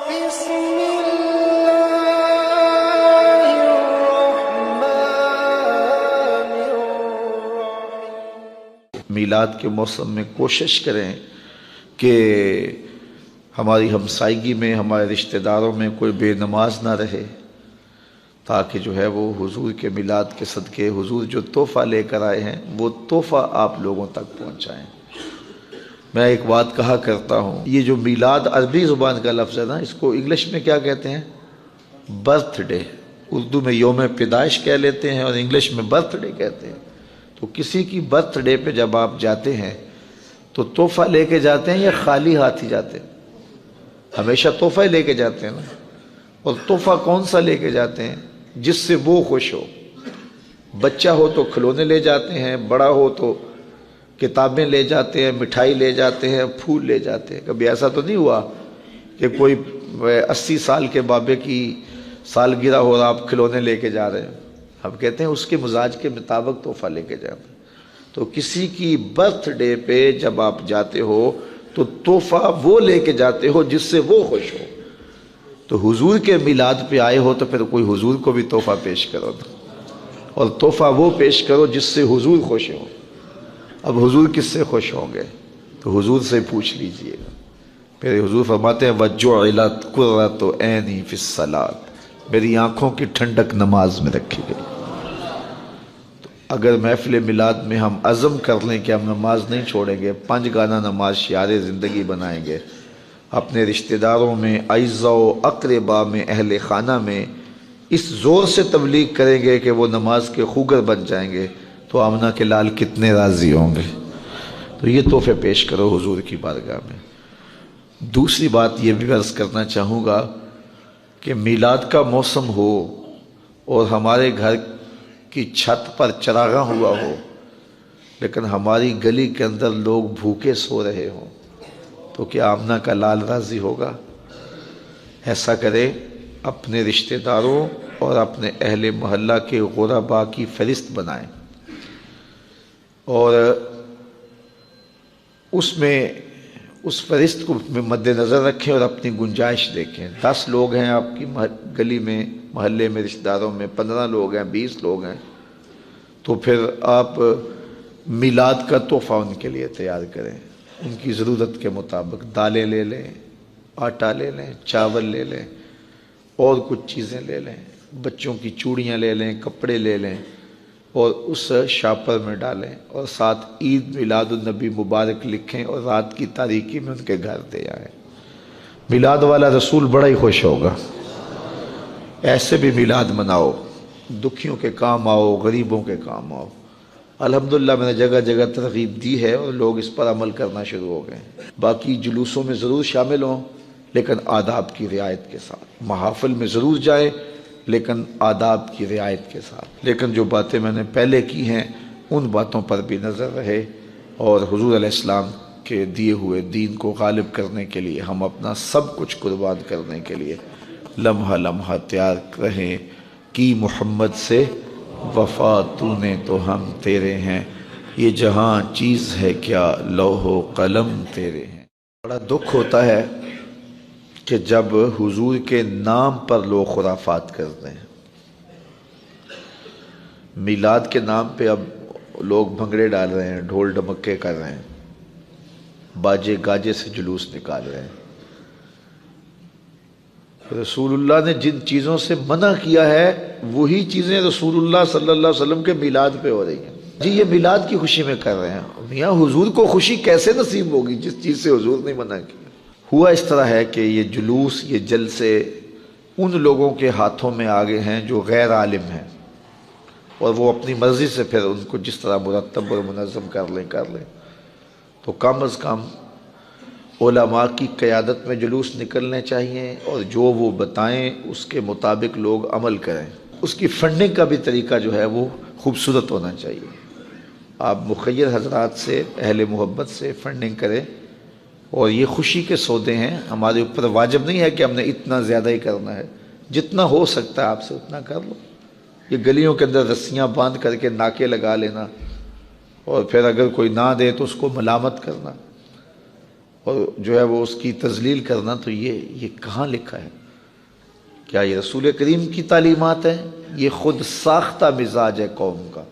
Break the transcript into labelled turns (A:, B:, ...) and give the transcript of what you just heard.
A: بسم الله الرحمن الرحيم۔
B: میلاد کے موسم میں کوشش کریں کہ ہماری ہمسائیگی میں، ہمارے رشتہ داروں میں کوئی بے نماز نہ رہے، تاکہ جو ہے وہ حضور کے میلاد کے صدقے حضور جو تحفہ لے کر آئے ہیں وہ تحفہ آپ لوگوں تک پہنچائیں۔ میں ایک بات کہا کرتا ہوں، یہ جو میلاد عربی زبان کا لفظ ہے نا، اس کو انگلش میں کیا کہتے ہیں؟ Birth day. اردو میں یوم پیدائش کہہ لیتے ہیں اور انگلش میں برتھ ڈے کہتے ہیں۔ تو کسی کی برتھ ڈے پہ جب آپ جاتے ہیں تو تحفہ لے کے جاتے ہیں یا خالی ہاتھ ہی جاتے ہیں؟ ہمیشہ تحفہ ہی لے کے جاتے ہیں نا۔ اور تحفہ کون سا لے کے جاتے ہیں؟ جس سے وہ خوش ہو۔ بچہ ہو تو کھلونے لے جاتے ہیں، بڑا ہو تو کتابیں لے جاتے ہیں، مٹھائی لے جاتے ہیں، پھول لے جاتے ہیں۔ کبھی ایسا تو نہیں ہوا کہ کوئی 80 سال کے بابے کی سالگرہ ہو اور آپ کھلونے لے کے جا رہے ہیں؟ ہم کہتے ہیں اس کے مزاج کے مطابق تحفہ لے کے جاتے ہیں۔ تو کسی کی برتھ ڈے پہ جب آپ جاتے ہو تو تحفہ وہ لے کے جاتے ہو جس سے وہ خوش ہو۔ تو حضور کے میلاد پہ آئے ہو تو پھر کوئی حضور کو بھی تحفہ پیش کرو، اور تحفہ وہ پیش کرو جس سے حضور خوش ہو۔ اب حضور کس سے خوش ہوں گے؟ تو حضور سے پوچھ لیجئے گا۔ پھر حضور فرماتے ہیں وَجُعِلَتْ قُرَّةُ عَيْنِي فِي الصَّلَاةِ، میری آنکھوں کی ٹھنڈک نماز میں رکھی گئی۔ تو اگر محفل میلاد میں ہم عزم کر لیں کہ ہم نماز نہیں چھوڑیں گے، 5 گانا نماز شعار زندگی بنائیں گے، اپنے رشتہ داروں میں، اعزاء و اقربا میں، اہل خانہ میں اس زور سے تبلیغ کریں گے کہ وہ نماز کے خوگر بن جائیں گے، تو آمنہ کے لال کتنے راضی ہوں گے۔ تو یہ تحفے پیش کرو حضور کی بارگاہ میں۔ دوسری بات یہ بھی عرض کرنا چاہوں گا کہ میلاد کا موسم ہو اور ہمارے گھر کی چھت پر چراغاں ہوا ہو، لیکن ہماری گلی کے اندر لوگ بھوکے سو رہے ہوں، تو کیا آمنہ کا لال راضی ہوگا؟ ایسا کرے، اپنے رشتہ داروں اور اپنے اہل محلہ کے غرباء کی فہرست بنائیں اور اس فہرست کو مد نظر رکھیں اور اپنی گنجائش دیکھیں۔ 10 لوگ ہیں آپ کی گلی میں، محلے میں، رشتہ داروں میں، 15 لوگ ہیں، 20 لوگ ہیں، تو پھر آپ میلاد کا تحفہ ان کے لیے تیار کریں۔ ان کی ضرورت کے مطابق دالیں لے لیں، آٹا لے لیں، چاول لے لیں، اور کچھ چیزیں لے لیں، بچوں کی چوڑیاں لے لیں، کپڑے لے لیں، اور اس شاپر میں ڈالیں، اور ساتھ عید میلاد النبی مبارک لکھیں اور رات کی تاریکی میں ان کے گھر دے آئیں۔ میلاد والا رسول بڑا ہی خوش ہوگا۔ ایسے بھی میلاد مناؤ، دکھیوں کے کام آؤ، غریبوں کے کام آؤ۔ الحمدللہ میں نے جگہ جگہ ترغیب دی ہے اور لوگ اس پر عمل کرنا شروع ہو گئے۔ باقی جلوسوں میں ضرور شامل ہوں، لیکن آداب کی رعایت کے ساتھ۔ محافل میں ضرور جائیں، لیکن آداب کی رعایت کے ساتھ۔ لیکن جو باتیں میں نے پہلے کی ہیں ان باتوں پر بھی نظر رہے، اور حضور علیہ السلام کے دیے ہوئے دین کو غالب کرنے کے لیے ہم اپنا سب کچھ قربان کرنے کے لیے لمحہ لمحہ تیار رہیں۔ کی محمد سے وفا تو نے تو ہم تیرے ہیں، یہ جہاں چیز ہے کیا لوح و قلم تیرے ہیں۔ بڑا دکھ ہوتا ہے کہ جب حضور کے نام پر لوگ خرافات کرتے ہیں۔ میلاد کے نام پہ اب لوگ بھنگڑے ڈال رہے ہیں، ڈھول ڈمکے کر رہے ہیں، باجے گاجے سے جلوس نکال رہے ہیں۔ رسول اللہ نے جن چیزوں سے منع کیا ہے وہی چیزیں رسول اللہ صلی اللہ علیہ وسلم کے میلاد پہ ہو رہی ہیں۔ جی یہ میلاد کی خوشی میں کر رہے ہیں، میاں حضور کو خوشی کیسے نصیب ہوگی جس چیز سے حضور نے منع کیا؟ ہوا اس طرح ہے کہ یہ جلوس، یہ جلسے ان لوگوں کے ہاتھوں میں آگے ہیں جو غیر عالم ہیں، اور وہ اپنی مرضی سے پھر ان کو جس طرح مرتب اور منظم کر لیں۔ تو کم از کم علماء کی قیادت میں جلوس نکلنے چاہیے، اور جو وہ بتائیں اس کے مطابق لوگ عمل کریں۔ اس کی فنڈنگ کا بھی طریقہ جو ہے وہ خوبصورت ہونا چاہیے۔ آپ مخیر حضرات سے، اہل محبت سے فنڈنگ کریں، اور یہ خوشی کے سودے ہیں، ہمارے اوپر واجب نہیں ہے کہ ہم نے اتنا زیادہ ہی کرنا ہے، جتنا ہو سکتا ہے آپ سے اتنا کر لو۔ یہ گلیوں کے اندر رسیاں باندھ کر کے ناکے لگا لینا، اور پھر اگر کوئی نہ دے تو اس کو ملامت کرنا، اور جو ہے وہ اس کی تذلیل کرنا، تو یہ کہاں لکھا ہے؟ کیا یہ رسول کریم کی تعلیمات ہیں؟ یہ خود ساختہ مزاج ہے قوم کا۔